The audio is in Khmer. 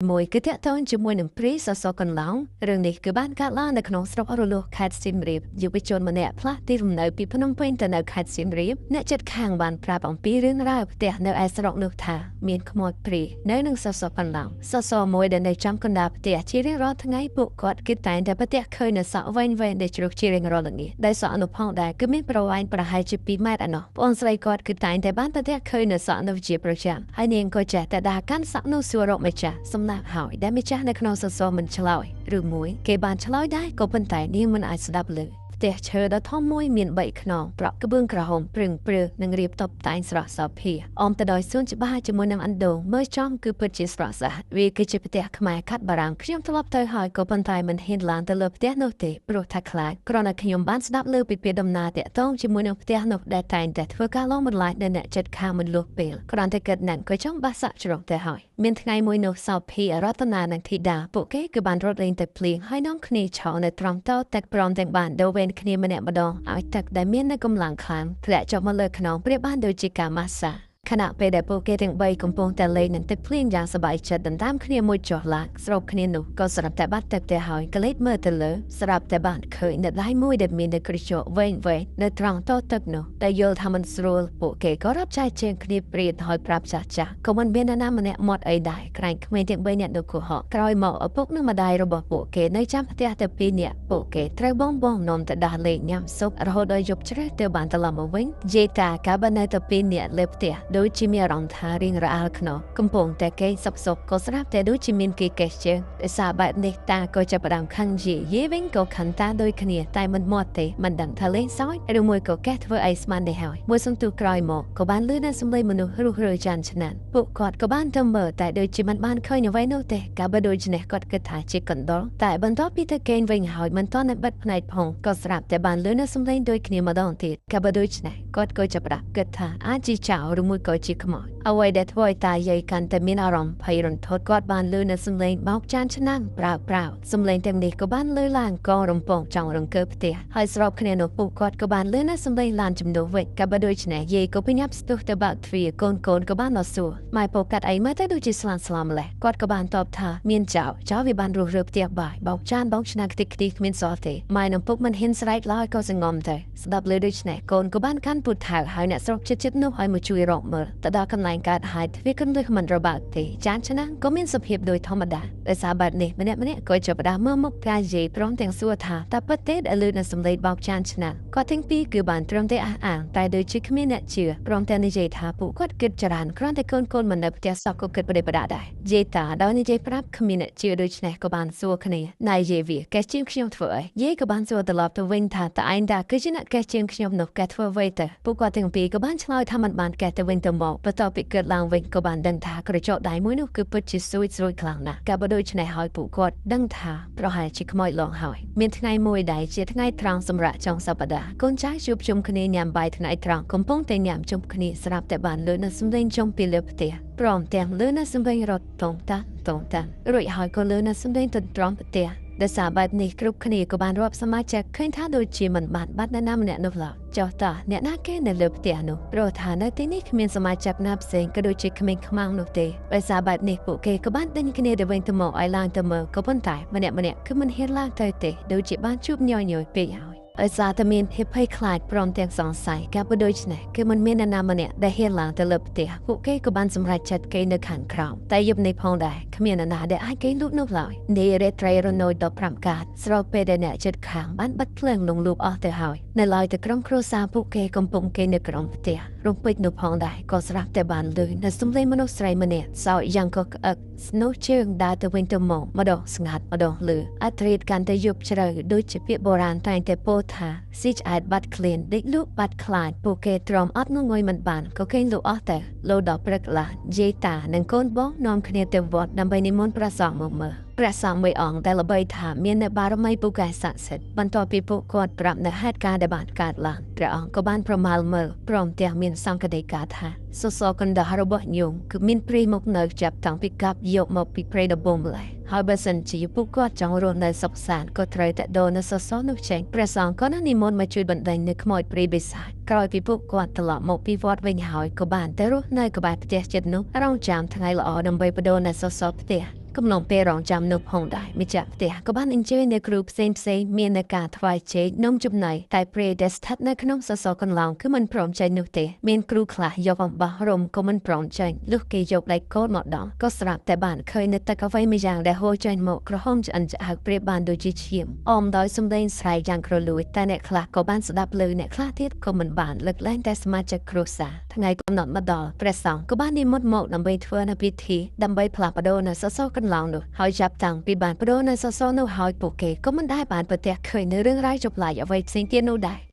មួយគឺតាក់ទងជាមួយនឹងព្រីសសកន្លងរឿងនេះគឺបានកើតឡើងនៅក្នុងស្រុករលួសខេត្តសៀមរាបយុវជនម្នាក់ផ្លាស់ទីលំនៅពីភ្នំពេញទៅនៅខេត្តសៀមរាបអ្នកជិតខាងបានប្រាប់អំពីរឿងរ៉ាវផ្ទះនៅឯស្រុកនោះថាមានខ្មោចព្រីនៅនឹងសសកន្លងសសមួយដែលនៅចំកណ្ដាលផ្ទះជារៀងរាល់ថ្ងៃពួកគាត់គឺតែងតែប្រទះឃើញនៅសក់វែងៗដែលជ្រុះជារៀងរាល់ល្ងាចដែលសក់នោះផងដែរគឺមានប្រវែងប្រហែលជា2ម៉ែត្រឯណោះបងស្រីគាត់គឺតែងតែបានប្រទះឃើញនៅសក់នោះជាប្រចាំហើយនាងក៏ចេះតែដើរកាន់សក់នោះសួររកម្ចាស់សំណាក់ហើយដែលម្ចាស់នៅក្នុងសសរមិនឆ្លើយឬមួយគេបានឆ្លើយដែរក៏ប៉ុន្តែនាងមិនអាចស្ដាប់ឮផ្ទះឈើដ៏ធំមួយមាន3ខ្នងប្រក់ក្បឿងក្រហមព្រឹងព្រឺនិងរៀបតុបតែងស្រស់សោភាអមទៅដោយសួនច្បារជាមួយនឹងអណ្ដូងមើលចំគឺពិតជាស្រស់ស្អាតវាគឺជាផ្ទះខ្មែរខាត់បារាំងខ្ញុំធ្លាប់ទៅហើយក៏ប៉ុន្តែមិនហ៊ានឡើងទៅលើផ្ទះនោះទេព្រោះថាខ្លាចគ្រាន់តែខ្ញុំបានស្ដាប់ឮពីពាក្យដំណើរតាក់ទងជាមួយនឹងផ្ទះនោះដែលតែងតែធ្វើការឡងបន្លាចដល់អ្នកចិត្តខាងមិនលួសពេលគ្រាន់តែគិតណាស់ក៏ចង់បាសសាក់ជ្រុងទៅហើយមានថ្ងៃមួយនោះសោភារតនានិងធីតាពួកគេគឺបានរត់លេងទៅភ្លៀងហើយនាំគ្នាឆោនៅត្រង់តោទឹកព្រមទាំងបានដូរវេនគ្នាម្នាក់ម្ដងឲ្យទឹកដែលមាននៅកម្លាំងខ្លាំងធ្លាក់ចុះមកលើខ្នងប្រៀបបានដូចជាការម៉ាស្សាខណៈពេលដែលពួកគេទាំង3កំពុងតែលេងនឹងទឹកភ្លៀងយ៉ាងសប្បាយចិត្តដណ្ដើមគ្នាមួយចុះឡើងស្របគ្នានោះក៏ស្រាប់តែបាត់ទឹកទៅហើយកលេចមើលទៅលើស្រាប់តែបានឃើញនៅដៃមួយដែលមាននៅក្រចកវែងៗនៅត្រង់តោទឹកនោះតែយល់ថាមិនស្រួលពួកគេក៏រាប់ចែកជើងគ្នាព្រាតហើយប្រាប់ចាស់ក៏មិនមានណាម្នាក់មាត់អីដែរក្រែងក្មេងទាំង3នាក់នោះកុហកក្រោយមកឪពុកនិងម្ដាយរបស់ពួកគេនៅចាំផ្ទះទៅ2នាក់ពួកគេត្រូវបងនាំទៅដាស់លេងញ៉ាំស៊ុបរហូតដល់យប់ជ្រៅទៅបានត្រឡប់មកវិញនិយាយតាកាបាននៅទៅ2នាក់លើផ្ទះដូចជាមានអារម្មណ៍ថារៀងរអាលខ្នោះកំពុងតែគេសពក៏ស្រាប់តែដូចជាមានគេកេះជើងដោយសារបែបនេះតាក៏ចាប់ផ្ដើមខឹងយេវិញក៏ខឹងតាដូចគ្នាតែមិនមាត់ទេមិនដឹងថាលេងសើចឬមួយក៏កេះធ្វើអីស្មាននេះហើយមួយសន្ទុះក្រោយមកក៏បានលឺនៅសំឡេងមនុស្សរុះរើចានឆ្នាំពួកគាត់ក៏បានទៅមើលតែដូចជាមិនបានឃើញអ្វីនោះទេកាលបើដូចនេះគាត់គិតថាជាកណ្ដុរតែបន្ទាប់ពីទៅគេងវិញហើយមិនទាន់បិទភ្នែកផងក៏ស្រាប់តែបានលឺនៅសំឡេងដូចគ្នាម្ដងទៀតកាលបើដូចនេះគាត់ក៏ចាប់ផ្ដើមគិតថាអាចជាចៅឬមួយក៏ជាខ្មោចអ្វីដែលធ្វើឲ្យតាយាយកាន់តែមានអារម្មណ៍ភ័យរន្ធត់គាត់បានលឺនៅសំឡេងបោកចានឆ្នាំប្រៅសំឡេងទាំងនេះក៏បានលឺឡើងកងរំពងចង់រង្គើផ្ទះហើយស្របគ្នានោះពួកគាត់ក៏បានលឺនៅសំឡេងឡានជំនួសវិញកាលបើដូចនេះយាយក៏បញ្ញាប់ស្ទុះទៅបើកទ្វារកូនក៏បានមកសួរម៉ែពូកាត់អីមើលទៅដូចជាស្លាម្លេះគាត់ក៏បានតបថាមានចៅវាបានរុះរើផ្ទះបាយបោកចានបោកឆ្នាំខ្ទេចខ្ទីគ្មានសល់ទេម៉ែនឹងពុកមិនហ៊ានស្រែកឡើយក៏សងំទៅស្ដាប់លើដូចនេះកូនក៏បានកាន់ពូថៅហើយអ្នកស្រុកចិត្តនោះឲ្យមកជួយរកមើលទៅដល់កន្លែងកើតហេតុវាគំនិតមិនរបាក់ទេចានឆ្នាំក៏មានសភាពដូចធម្មតាដោយសារបែបនេះម្នាក់ក៏ចាប់ផ្ដើមមើលមុខកាយយាយព្រមទាំងសួរថាតើពិតទេដែលលឺនៅសំឡេងបោកចានឆ្នាំគាត់ទាំងពីរគឺបានត្រឹមតែអះអាងតែដូចជាគ្មានអ្នកជឿព្រមទាំងនិយាយថាពួកគាត់គិតច្រើនគ្រាន់តែកូនមិននៅផ្ទះសោះក៏គិតប្រដេប្រដាដែរយាយតាដោយនិយាយប្រាប់គ្មានអ្នកជឿដូច្នេះក៏បានសួរគ្នាណៃយាយវាកេះជាងខ្ញុំធ្វើអីយាយក៏បានសួរត្រឡប់ទៅវិញថាតើឯងតាគឺជាអ្នកកេះជាងខ្ញុំនោះកេះធ្វើអ្វីទៅពួកគាត់ទាំងពីរក៏បានឆ្លើយថាមិនបានកេះទៅវិញទៅមកបន្ទាប់ពីគិតឡើងវិញក៏បានដឹងថាក្រចកដៃមួយនោះគឺពិតជាស្រួយខ្លាំងណាស់កាលបើដូចនេះហើយពួកគាត់ដឹងថាប្រហែលជាខ្មោចឡងហើយមានថ្ងៃមួយដែលជាថ្ងៃត្រង់សម្រាប់ចុងសប្តាហ៍កូនចៅជួបជុំគ្នាញ៉ាំបាយថ្ងៃត្រង់កំពុងតែញ៉ាំជុំគ្នាស្រាប់តែបានលឺនៅសំឡេងចុងពីលើផ្ទះព្រមទាំងលឺនៅសំឡេងរត់តងតារួចហើយក៏លឺនៅសំឡេងទន្ទ្រាំផ្ទះដោយសារបែបនេះគ្រប់គ្នាក៏បានរាប់សមាជិកឃើញថាដូចជាមិនបានបាត់អ្នកណាម្នាក់នោះឡើយចុះតើអ្នកណាគេនៅលើផ្ទះនោះព្រោះថានៅទីនេះគ្មានសមាជិកណាផ្សេងក៏ដូចជាក្មេងខ្មាំងនោះទេដោយសារបែបនេះពួកគេក៏បានដេញគ្នាទៅវិញទៅមកឲ្យឡើងទៅមើលក៏ប៉ុន្តែម្នាក់គឺមិនហ៊ានឡើងទៅទេដូចជាបានជួបញយពេកហើយដោយសារតែមានហេតុភ័យខ្លាចព្រមទាំងសង្ស័យកាលបើដូចនេះគឺមិនមានអ្នកណាម្នាក់ដែលហ៊ានឡើងទៅលើផ្ទះពួកគេក៏បានសម្រេចចិត្តគេនៅខាងក្រោមតែយប់នេះផងដែរគ្មានអ្នកណាដែលអាចគេលូតនោះឡើយនេះរ៉េត្រេរណូយ15កាតស្របពេលដែលអ្នកចិត្តខាងបានបិទភ្លើងលងលូបអស់ទៅហើយនៅឡើយតែក្រុមគ្រួសារពួកគេកំពុងគេនៅក្រោមផ្ទះរំពេចនោះផងដែរក៏ស្រាប់តែបានលឺនៅសំឡេងមនុស្សស្រីម្នាក់សោកយ៉ាងកក្អឹកស្នូជើងដើរទៅវិញទៅមកម្ដងស្ងាត់ម្ដងលឺអត្រាតកាន់តែយប់ជ្រៅដូចជាពាក្យបុរាណតែងតែពោលថាស៊ីឆ្អែតបាត់ឃ្លានដេកលក់បាត់ខ្លាចពួកគេទ្រាំអត់ងុយមិនបានក៏គេងលក់អស់ទៅលោដល់ព្រឹកឡើងយាយតានិងកូនបងនាំគ្នាទៅវត្តដើម្បីនិមន្តព្រះសង្ឃមកមើលព្រះសង្ឃមួយអង្គដែលល្បីថាមាននៅបារមីពូកែស័ក្តិសិទ្ធិបន្ទាប់ពីពួកគាត់ប្រាប់នៅហេតុការណ៍ដែលបានកើតឡើងព្រះអង្គក៏បានប្រមាលមើលព្រមទាំងមានសង្កេតការថាសសរកណ្ដាលរបស់ញោមគឺមានព្រីមកនៅចាប់តាំងពីកាប់យកមកពីព្រៃដំបងម្លេះហើយបើសិនជាពួកគាត់ចង់រស់នៅសុខសាន្តក៏ត្រូវតែដូរនៅសសរនោះចេញព្រះសង្ឃក៏និមន្តមកជួយបណ្ដេញនៅខ្មោចព្រីបិសាចក្រោយពីពួកគាត់ត្រឡប់មកពីវត្តវិញហើយក៏បានទៅរស់នៅក្បែរផ្ទះចិត្តនោះរងចាំថ្ងៃល្អដើម្បីបដូរនៅសសរផ្ទះ កំឡុងពេលរងចាំនៅផងដែរម្ចាស់ផ្ទះក៏បានអញ្ជើញអ្នកគ្រូផ្សេងមាននៅការថ្វាយជែកនំចំណីតែព្រះដែលស្ថិតនៅក្នុងសសរកន្លងគឺមិនព្រមចេញនោះទេមានគ្រូខ្លះយកអំបោះរំក៏មិនព្រមចេញលុះគេយកដៃកូនមកដល់ក៏ស្រាប់តែបានឃើញនៅទឹកអ្វីមួយយ៉ាងដែលហូរចេញមកក្រហមឆ្អិនឆ្អៅប្រៀបបានដូចជាឈាមអមដោយសម្លេងស្រែកយ៉ាងគ្រលួចតែអ្នកខ្លះក៏បានស្ដាប់ឮអ្នកខ្លះទៀតក៏មិនបានលើកលែងតែសមាជិកគ្រួសារថ្ងៃកំណត់មកដល់ព្រះសង្ឃក៏បាននិមន្តមកដើម្បីធ្វើនៅពិធីដើម្បីផ្លាស់ប្ដូរនៅសសរកន្លងនោះហើយចាប់តាំងពីបានប្ដូរនៅសសរនោះហើយពួកគេក៏មិនដែលបានប្រទះឃើញនៅរឿងរ៉ាវចុប្លែកអ្វីផ្សេងទៀតនោះដែរ